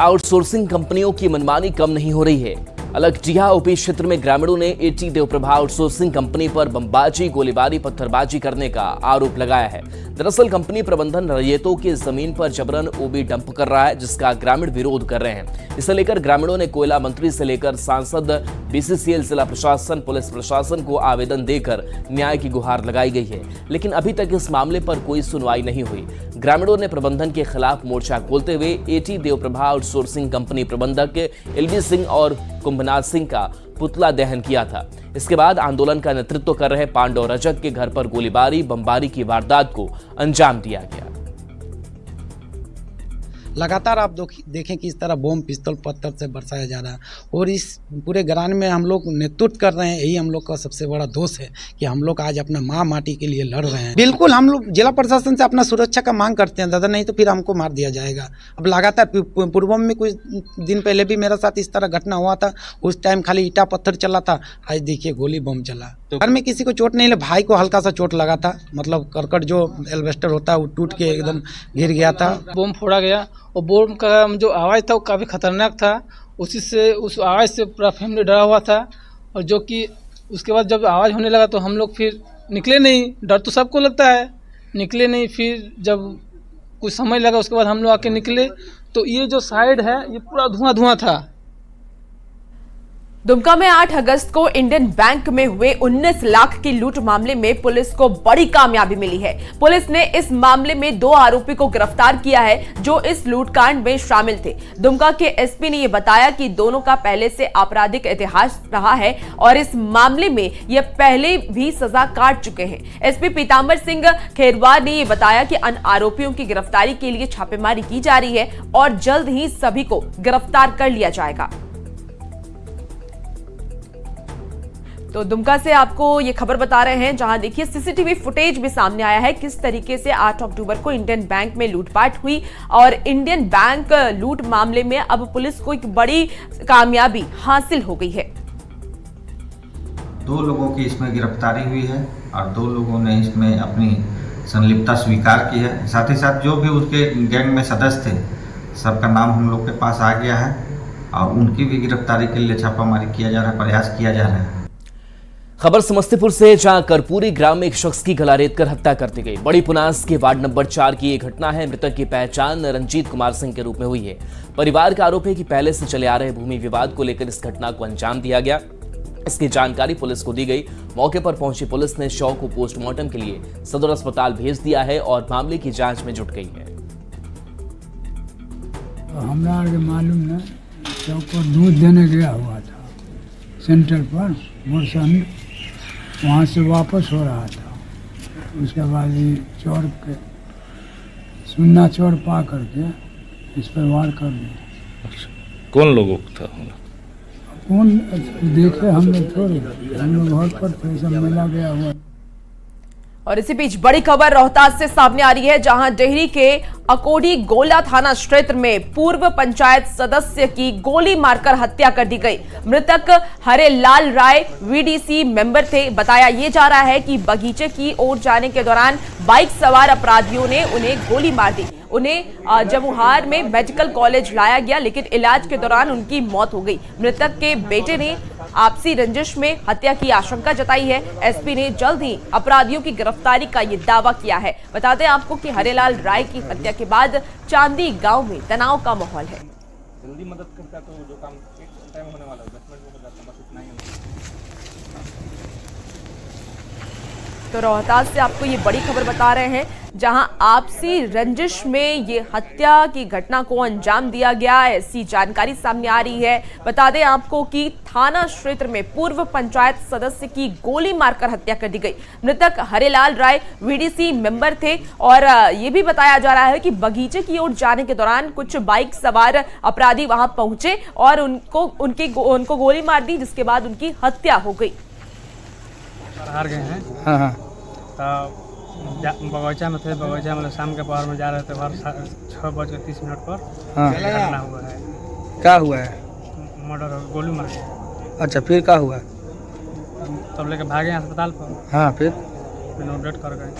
Outsourcing कंपनियों की मनमानी कम नहीं हो रही है। अलग जिहा ओपी क्षेत्र में ग्रामीणों ने एटी देवप्रभा आउटसोर्सिंग कंपनी पर बमबाजी, गोलीबारी, पत्थरबाजी करने का आरोप लगाया है। दरअसल कंपनी प्रबंधन रैयतों की जमीन पर जबरन ओबी डंप कर रहा है, जिसका ग्रामीण विरोध कर रहे हैं। इसे लेकर ग्रामीणों ने कोयला मंत्री से लेकर सांसद, बीसीसीएल, जिला प्रशासन, पुलिस प्रशासन को आवेदन देकर न्याय की गुहार लगाई गई है, लेकिन अभी तक इस मामले पर कोई सुनवाई नहीं हुई। ग्रामीणों ने प्रबंधन के खिलाफ मोर्चा खोलते हुए एटी देवप्रभा आउटसोर्सिंग कंपनी प्रबंधक एलवी सिंह और कुंभनाथ सिंह का पुतला दहन किया था। इसके बाद आंदोलन का नेतृत्व कर रहे पांडव रजक के घर पर गोलीबारी, बमबारी की वारदात को अंजाम दिया गया। लगातार आप देखें कि इस तरह बम, पिस्तौल, पत्थर से बरसाया जा रहा है और इस पूरे ग्रामीण में हम लोग नेतृत्व कर रहे हैं। यही हम लोग का सबसे बड़ा दोष है कि हम लोग आज अपना माँ माटी के लिए लड़ रहे हैं। बिल्कुल हम लोग जिला प्रशासन से अपना सुरक्षा का मांग करते हैं दादा, नहीं तो फिर हमको मार दिया जाएगा। अब लगातार पूर्व में कुछ दिन पहले भी मेरे साथ इस तरह घटना हुआ था। उस टाइम खाली ईटा पत्थर चला था, आज देखिए गोली बम चला। घर में किसी को चोट नहीं लगा, भाई को हल्का सा चोट लगा था। मतलब करकट जो एल्वेस्टर होता है वो टूट के एकदम गिर गया था। बम फोड़ा गया और बम का जो आवाज़ था वो काफ़ी खतरनाक था। उसी से उस आवाज़ से पूरा फैमिली डरा हुआ था। और जो कि उसके बाद जब आवाज़ होने लगा तो हम लोग फिर निकले नहीं। डर तो सबको लगता है, निकले नहीं। फिर जब कुछ समय लगा उसके बाद हम लोग आके निकले तो ये जो साइड है ये पूरा धुआं धुआं था। दुमका में 8 अगस्त को इंडियन बैंक में हुए 19 लाख की लूट मामले में पुलिस को बड़ी कामयाबी मिली है। पुलिस ने इस मामले में 2 आरोपी को गिरफ्तार किया है जो इस लूटकांड में शामिल थे। दुमका के एसपी ने यह बताया कि दोनों का पहले से आपराधिक इतिहास रहा है और इस मामले में ये पहले भी सजा काट चुके हैं। एसपी पीतांबर सिंह खेरवार ने यह बताया कि अन्य आरोपियों की गिरफ्तारी के लिए छापेमारी की जा रही है और जल्द ही सभी को गिरफ्तार कर लिया जाएगा। तो दुमका से आपको ये खबर बता रहे हैं जहां देखिए सीसीटीवी फुटेज भी सामने आया है किस तरीके से 8 अक्टूबर को इंडियन बैंक में लूटपाट हुई और इंडियन बैंक लूट मामले में अब पुलिस को एक बड़ी कामयाबी हासिल हो गई है। 2 लोगों की इसमें गिरफ्तारी हुई है और 2 लोगों ने इसमें अपनी संलिप्तता स्वीकार की है। साथ ही साथ जो भी उसके गैंग में सदस्य थे सबका नाम हम लोग के पास आ गया है और उनकी भी गिरफ्तारी के लिए छापामारी किया जा रहा है, प्रयास किया जा रहा है। खबर समस्तीपुर से, जहां करपूरी ग्राम में एक शख्स की गला रेत कर हत्या कर दी गई। बड़ी पुनास के वार्ड नंबर 4 की यह घटना है। मृतक की पहचान रंजीत कुमार सिंह के रूप में हुई है। परिवार का आरोप है कि पहले से चले आ रहे भूमि विवाद को लेकर इस घटना को अंजाम दिया गया। इसकी जानकारी पुलिस को दी गई। मौके पर पहुंची पुलिस ने शव को पोस्टमार्टम के लिए सदर अस्पताल भेज दिया है और मामले की जांच में जुट गई है। हमरा मालूम है, शव को दूध देने गया हुआ था सेंटर पर मोरसन, वहाँ से वापस हो रहा था। उसके बाद ये चोर के सुन्ना चोर पा करके इस पर वार कर दिया। कौन लोगों था? कौन देखे हम लोग थोड़े, हम लोग घर पर थे, सब मिला गया हुआ। और इसी बीच बड़ी खबर रोहतास से सामने आ रही है जहां डेहरी के अकोडी गोला थाना क्षेत्र में पूर्व पंचायत सदस्य की गोली मारकर हत्या कर दी गई। मृतक हरेलाल राय वीडीसी मेंबर थे। बताया ये जा रहा है कि बगीचे की ओर जाने के दौरान बाइक सवार अपराधियों ने उन्हें गोली मार दी। उन्हें जमुहार में मेडिकल कॉलेज लाया गया लेकिन इलाज के दौरान उनकी मौत हो गई। मृतक के बेटे ने आपसी रंजिश में हत्या की आशंका जताई है। एसपी ने जल्द ही अपराधियों की गिरफ्तारी का ये दावा किया है। बता दें आपको कि हरेलाल राय की हत्या के बाद चांदी गांव में तनाव का माहौल है। जल्दी मदद करता तो जो काम एक टाइम होने वाला है 10 मिनट में हो जाता, बस इतना ही है। तो रोहतास से आपको ये बड़ी खबर बता रहे हैं जहां आपसी रंजिश में ये हत्या की घटना को अंजाम दिया गया, ऐसी जानकारी सामने आ रही है। बता दें आपको कि थाना क्षेत्र में पूर्व पंचायत सदस्य की गोली मारकर हत्या कर दी गई। मृतक हरेलाल राय वीडीसी मेंबर थे और ये भी बताया जा रहा है कि बगीचे की ओर जाने के दौरान कुछ बाइक सवार अपराधी वहां पहुंचे और उनको गोली मार दी, जिसके बाद उनकी हत्या हो गई। हार गए हैं। हाँ। तो बगीचा में थे, बगीचा में शाम के पहर में जा रहे थे, 6:30 पर घटना हुआ है। क्या हुआ है? मर्डर और गोली मार। अच्छा, फिर क्या हुआ? तब लेके भागे अस्पताल पर। हाँ, फिर डेट कर गए।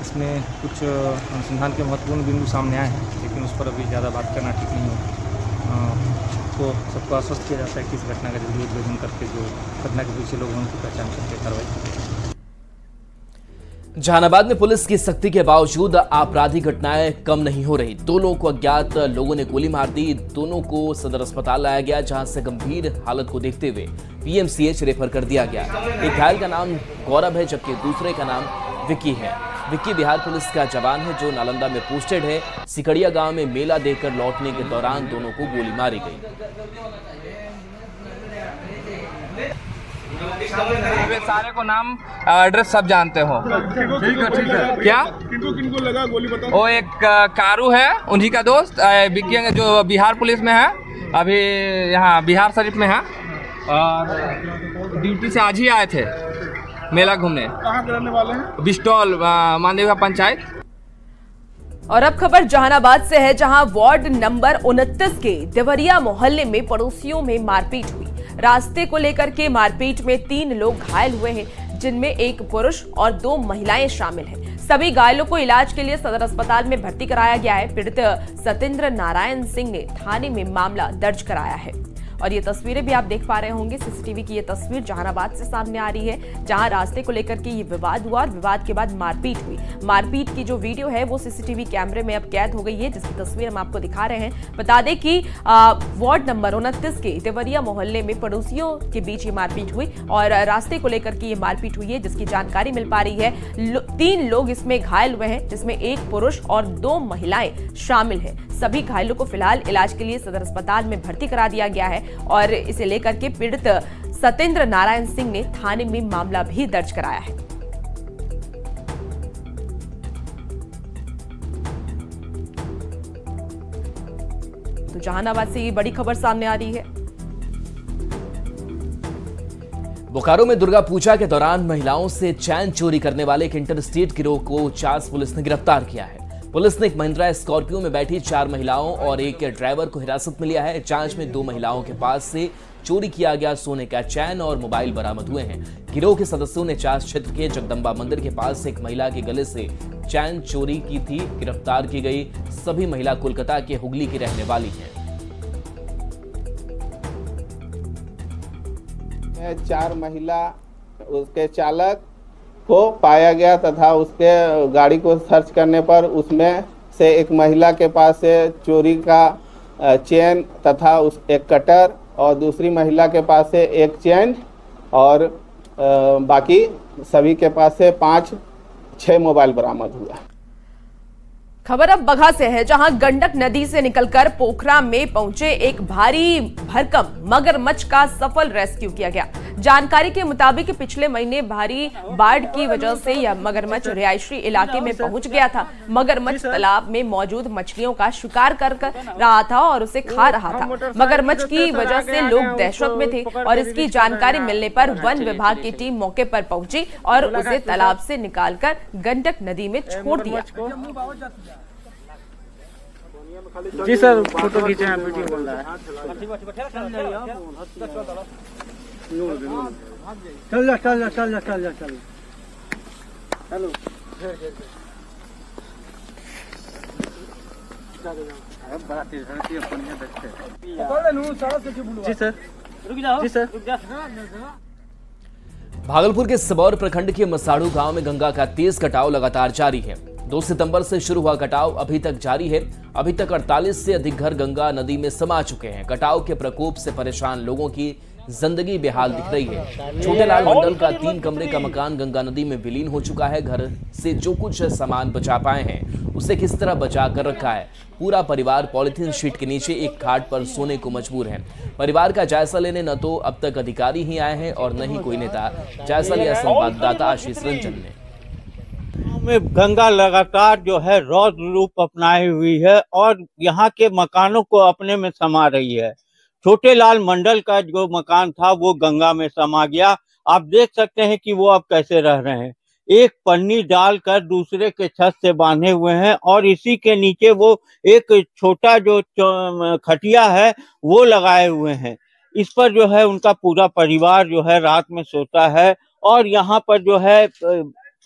इसमें कुछ अनुसंधान के महत्वपूर्ण बिंदु सामने आए हैं, लेकिन उस पर अभी ज़्यादा बात करना ठीक नहीं होगा। सबको आश्वस्त किया जाता है कि इस घटना का जल्दी उद्भेदन करके जो घटना के पीछे लोग हैं उनकी पहचान करके कार्रवाई। जहानाबाद में पुलिस की सख्ती के बावजूद आपराधिक घटनाएं कम नहीं हो रही। 2 लोगों को अज्ञात लोगों ने गोली मार दी। दोनों को सदर अस्पताल लाया गया, जहां से गंभीर हालत को देखते हुए पीएमसीएच रेफर कर दिया गया। एक घायल का नाम गौरव है, जबकि दूसरे का नाम विक्की है। विक्की बिहार पुलिस का जवान है जो नालंदा में पोस्टेड है। सिकड़िया गांव में मेला देखकर लौटने के दौरान दोनों को गोली मारी गई। सारे को नाम एड्रेस सब जानते हो। ठीक है। क्या किनको लगा गोली बता? वो एक कारू है, उन्हीं का दोस्त विक्की जो बिहार पुलिस में है, अभी यहाँ बिहार शरीफ में है और ड्यूटी से आज ही आए थे मेला घूमने। कहाँ के रहने वाले हैं? बिस्टॉल मानदेवा पंचायत। और अब खबर जहानाबाद से है, जहां वार्ड नंबर 29 के देवरिया मोहल्ले में पड़ोसियों में मारपीट हुई। रास्ते को लेकर के मारपीट में 3 लोग घायल हुए हैं, जिनमें एक पुरुष और 2 महिलाएं शामिल हैं। सभी घायलों को इलाज के लिए सदर अस्पताल में भर्ती कराया गया है। पीड़ित सत्येंद्र नारायण सिंह ने थाने में मामला दर्ज कराया है। और ये तस्वीरें भी आप देख पा रहे होंगे, सीसीटीवी की ये तस्वीर जहानाबाद से सामने आ रही है, जहां रास्ते को लेकर के ये विवाद हुआ और विवाद के बाद मारपीट हुई। मारपीट की जो वीडियो है वो सीसीटीवी कैमरे में अब कैद हो गई है, जिसकी तस्वीर हम आपको दिखा रहे हैं। बता दें कि वार्ड नंबर 29 के देवरिया मोहल्ले में पड़ोसियों के बीच ये मारपीट हुई और रास्ते को लेकर के ये मारपीट हुई है, जिसकी जानकारी मिल पा रही है। 3 लोग इसमें घायल हुए हैं, जिसमें एक पुरुष और 2 महिलाएं शामिल है। सभी घायलों को फिलहाल इलाज के लिए सदर अस्पताल में भर्ती करा दिया गया है और इसे लेकर के पीड़ित सत्येंद्र नारायण सिंह ने थाने में मामला भी दर्ज कराया है। तो जहानाबाद से ये बड़ी खबर सामने आ रही है। बोकारो में दुर्गा पूजा के दौरान महिलाओं से चैन चोरी करने वाले एक इंटर स्टेट गिरोह को चास पुलिस ने गिरफ्तार किया है। पुलिस ने एक महिंद्रा स्कॉर्पियो में बैठी 4 महिलाओं और एक ड्राइवर को हिरासत में लिया है। जांच में 2 महिलाओं के पास से चोरी किया गया सोने का चैन और मोबाइल बरामद हुए हैं। गिरोह के सदस्यों ने चास क्षेत्र के जगदम्बा मंदिर के पास से एक महिला के गले से चैन चोरी की थी। गिरफ्तार की गई सभी महिला कोलकाता के हुगली की रहने वाली हैं। 4 महिला उसके चालक को पाया गया तथा उसके गाड़ी को सर्च करने पर उसमें से एक महिला के पास से चोरी का चेन तथा एक कटर और दूसरी महिला के पास से एक चेन और बाकी सभी के पास से 5-6 मोबाइल बरामद हुआ। खबर अब बगहा से है, जहां गंडक नदी से निकलकर पोखरा में पहुंचे एक भारी भरकम मगरमच्छ का सफल रेस्क्यू किया गया। जानकारी के मुताबिक पिछले महीने भारी बाढ़ की वजह से यह मगरमच्छ रिहायशी इलाके में पहुंच गया था। मगरमच्छ तालाब में मौजूद मछलियों का शिकार कर रहा था और उसे खा रहा था। मगरमच्छ की वजह से लोग दहशत में थे और इसकी जानकारी मिलने पर वन विभाग की टीम मौके पर पहुंची और उसे तालाब से निकालकर गंडक नदी में छोड़ दिया। जी सर, फोटो खींचे हैं, वीडियो बोल रहा है। चल। हेलो जी सर, रुक जाओ। जी सर। भागलपुर के सबौर प्रखंड के मसाड़ू गांव में गंगा का तेज कटाव लगातार जारी है। 2 सितंबर से शुरू हुआ कटाव अभी तक जारी है। अभी तक 48 से अधिक घर गंगा नदी में समा चुके हैं। कटाव के प्रकोप से परेशान लोगों की जिंदगी बेहाल दिख रही है। छोटेलाल मंडल का 3 कमरे का मकान गंगा नदी में विलीन हो चुका है। घर से जो कुछ सामान बचा पाए हैं उसे किस तरह बचा कर रखा है। पूरा परिवार पॉलिथीन शीट के नीचे एक खाट पर सोने को मजबूर है। परिवार का जायजा लेने न तो अब तक अधिकारी ही आए हैं और न ही कोई नेता। जायजा लिया संवाददाता आशीष रंजन ने। में गंगा लगातार जो है रौद्र रूप अपनाई हुई है और यहाँ के मकानों को अपने में समा रही है। छोटेलाल मंडल का जो मकान था वो गंगा में समा गया। आप देख सकते हैं कि वो अब कैसे रह रहे हैं। एक पन्नी डालकर दूसरे के छत से बांधे हुए हैं और इसी के नीचे वो एक छोटा जो खटिया है वो लगाए हुए हैं। इस पर जो है उनका पूरा परिवार जो है रात में सोता है और यहाँ पर जो है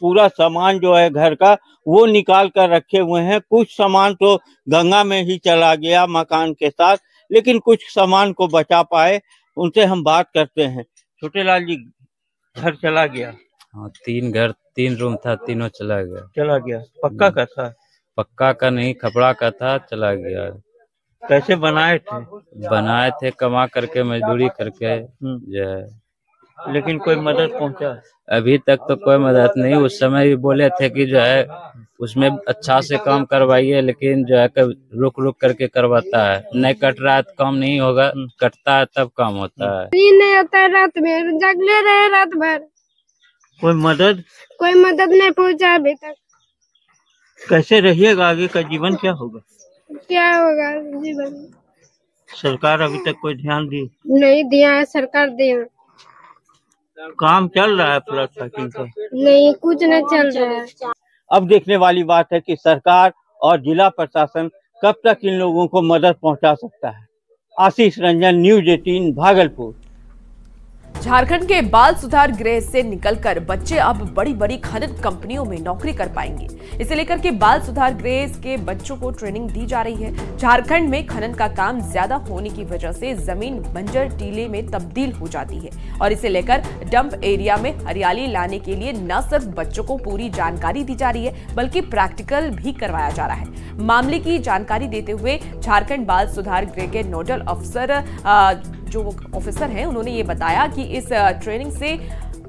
पूरा सामान जो है घर का वो निकाल कर रखे हुए हैं। कुछ सामान तो गंगा में ही चला गया मकान के साथ, लेकिन कुछ सामान को बचा पाए। उनसे हम बात करते हैं। छोटे लाल जी, घर चला गया? हाँ, 3 रूम था, तीनों चला गया। पक्का का था? पक्का का नहीं, खपड़ा का था, चला गया। कैसे बनाए थे? कमा करके, मजदूरी करके जो है। लेकिन कोई मदद पहुंचा? अभी तक तो कोई मदद नहीं। उस समय भी बोले थे कि जो है उसमें अच्छा से काम करवाइए, लेकिन जो है रुक करके करवाता है। नहीं कट रहा है तो काम नहीं होगा, कटता है तब काम होता है। नहीं होता है, रात में जगले रहे रात भर। कोई मदद नहीं पहुंचा अभी तक। कैसे रहिएगा? आगे का जीवन क्या होगा जीवन? सरकार अभी तक कोई ध्यान दी नहीं दिया है। सरकार दिया, काम चल रहा है प्लस साइकिल का? नहीं, कुछ नहीं चल रहा है। अब देखने वाली बात है कि सरकार और जिला प्रशासन कब तक इन लोगों को मदद पहुंचा सकता है। आशीष रंजन, न्यूज़ 18 भागलपुर। झारखंड के बाल सुधार गृह से निकलकर बच्चे अब बड़ी बड़ी खनन कंपनियों में नौकरी कर पाएंगे। इसे लेकर के बाल सुधार गृह के बच्चों को ट्रेनिंग दी जा रही है। झारखंड में खनन का काम ज्यादा होने की वजह से जमीन बंजर टीले में तब्दील हो जाती है और इसे लेकर डंप एरिया में हरियाली लाने के लिए न सिर्फ बच्चों को पूरी जानकारी दी जा रही है, बल्कि प्रैक्टिकल भी करवाया जा रहा है। मामले की जानकारी देते हुए झारखंड बाल सुधार गृह के नोडल अफसर जो ऑफिसर हैं, उन्होंने ये बताया कि इस ट्रेनिंग से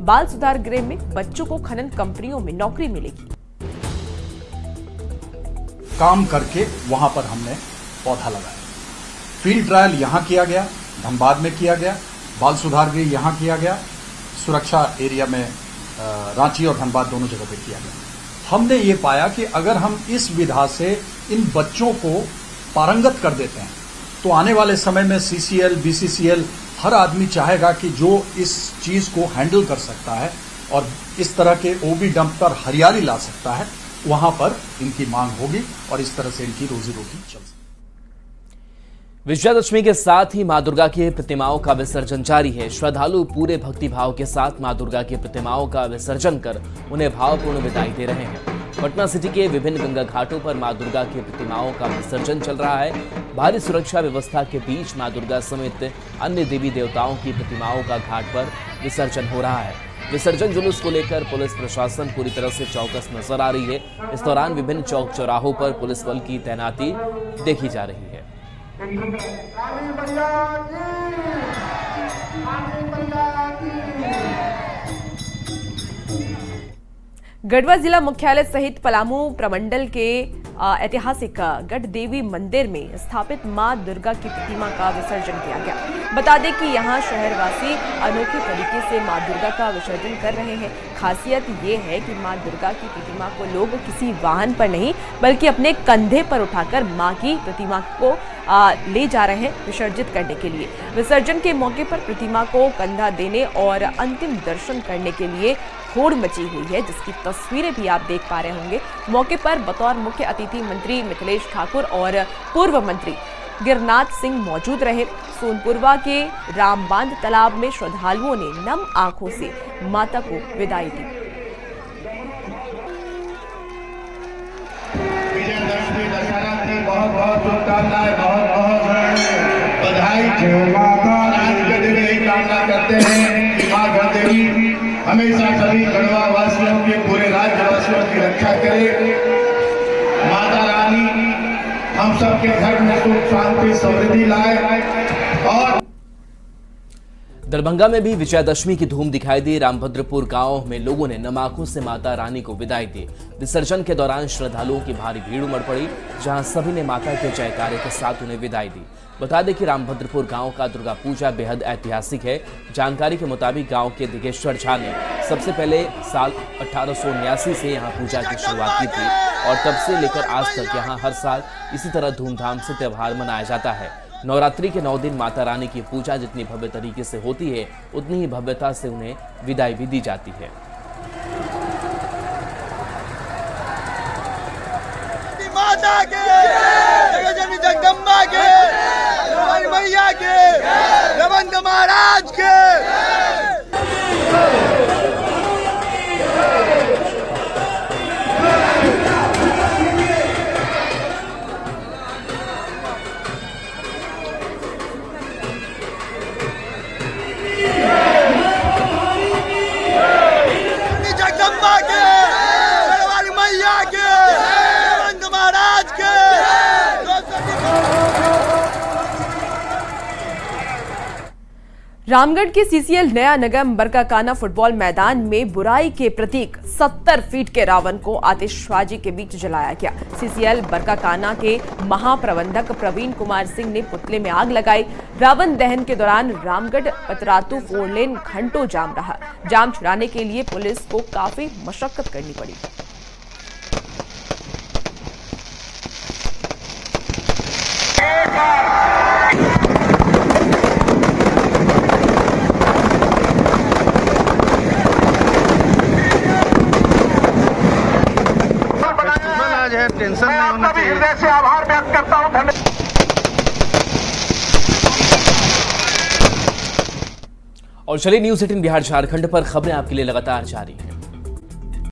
बाल सुधार गृह में बच्चों को खनन कंपनियों में नौकरी मिलेगी। काम करके वहां पर हमने पौधा लगाया। फील्ड ट्रायल यहां किया गया, धनबाद में किया गया, बाल सुधार गृह यहां किया गया, सुरक्षा एरिया में रांची और धनबाद दोनों जगह पे किया गया। हमने ये पाया कि अगर हम इस विधा से इन बच्चों को पारंगत कर देते हैं तो आने वाले समय में CCL, BCCL हर आदमी चाहेगा कि जो इस चीज को हैंडल कर सकता है और इस तरह के OB डंप पर हरियाली ला सकता है, वहां पर इनकी मांग होगी और इस तरह से इनकी रोजी रोटी चल सकती है। विजयादशमी के साथ ही मां दुर्गा की प्रतिमाओं का विसर्जन जारी है। श्रद्धालु पूरे भक्तिभाव के साथ मां दुर्गा की प्रतिमाओं का विसर्जन कर उन्हें भावपूर्ण विदाई दे रहे हैं। पटना सिटी के विभिन्न गंगा घाटों पर मां दुर्गा की प्रतिमाओं का विसर्जन चल रहा है। भारी सुरक्षा व्यवस्था के बीच मां दुर्गा समेत अन्य देवी देवताओं की प्रतिमाओं का घाट पर विसर्जन हो रहा है। विसर्जन जुलूस को लेकर पुलिस प्रशासन पूरी तरह से चौकस नजर आ रही है। इस दौरान विभिन्न चौक चौराहों पर पुलिस बल की तैनाती देखी जा रही है। गढ़वा जिला मुख्यालय सहित पलामू प्रमंडल के ऐतिहासिक गढ़ देवी मंदिर में स्थापित मां दुर्गा की प्रतिमा का विसर्जन किया गया। बता दें कि यहां शहरवासी अनोखे तरीके से मां दुर्गा का विसर्जन कर रहे हैं। खासियत ये है कि मां दुर्गा की प्रतिमा को लोग किसी वाहन पर नहीं बल्कि अपने कंधे पर उठाकर मां की प्रतिमा को ले जा रहे हैं विसर्जित करने के लिए। विसर्जन के मौके पर प्रतिमा को कंधा देने और अंतिम दर्शन करने के लिए होड़ मची हुई है, जिसकी तस्वीरें भी आप देख पा रहे होंगे। मौके पर बतौर मुख्य अतिथि मंत्री मिथिलेश ठाकुर और पूर्व मंत्री गिरनाथ सिंह मौजूद रहे। सोनपुरवा के रामबांध तालाब में श्रद्धालुओं ने नम आंखों से माता को विदाई दी। बहुत बहुत शुभकामनाएं, बहुत बहुत बधाई। कामना करते हैं कि मां गढ़ देवी हमेशा सभी गढ़वा वासियों के, पूरे राज्यवासियों की रक्षा करे। माता रानी हम सबके घर में सुख शांति समृद्धि लाए। और दरभंगा में भी विजयादशमी की धूम दिखाई दी। रामभद्रपुर गांव में लोगों ने नम आंखों से माता रानी को विदाई दी। विसर्जन के दौरान श्रद्धालुओं की भारी भीड़ उमड़ पड़ी, जहां सभी ने माता के जयकारे के साथ उन्हें विदाई दी। बता दें कि रामभद्रपुर गांव का दुर्गा पूजा बेहद ऐतिहासिक है। जानकारी के मुताबिक गांव के दिगेश्वर झा ने सबसे पहले साल 1879 से यहां पूजा की शुरुआत की थी और तब से लेकर आज तक यहां हर साल इसी तरह धूमधाम से त्यौहार मनाया जाता है। नवरात्रि के 9 दिन माता रानी की पूजा जितनी भव्य तरीके से होती है, उतनी ही भव्यता से उन्हें विदाई भी दी जाती है। माता के, जगजननी जगदम्बा के, मैया के, रवंत महाराज के। रामगढ़ के सीसीएल नया नगम बरकाकाना फुटबॉल मैदान में बुराई के प्रतीक 70 फीट के रावण को आतिशबाजी के बीच जलाया गया। सीसीएल बरकाकाना के महाप्रबंधक प्रवीण कुमार सिंह ने पुतले में आग लगाई। रावण दहन के दौरान रामगढ़ पतरातू 4 लेन घंटों जाम रहा। जाम छुड़ाने के लिए पुलिस को काफी मशक्कत करनी पड़ी। टेंशन नहीं होना चाहिए। हृदय से आभार व्यक्त करता हूं। और चलिए न्यूज़ 18 बिहार झारखंड पर खबरें आपके लिए लगातार जारी हैं।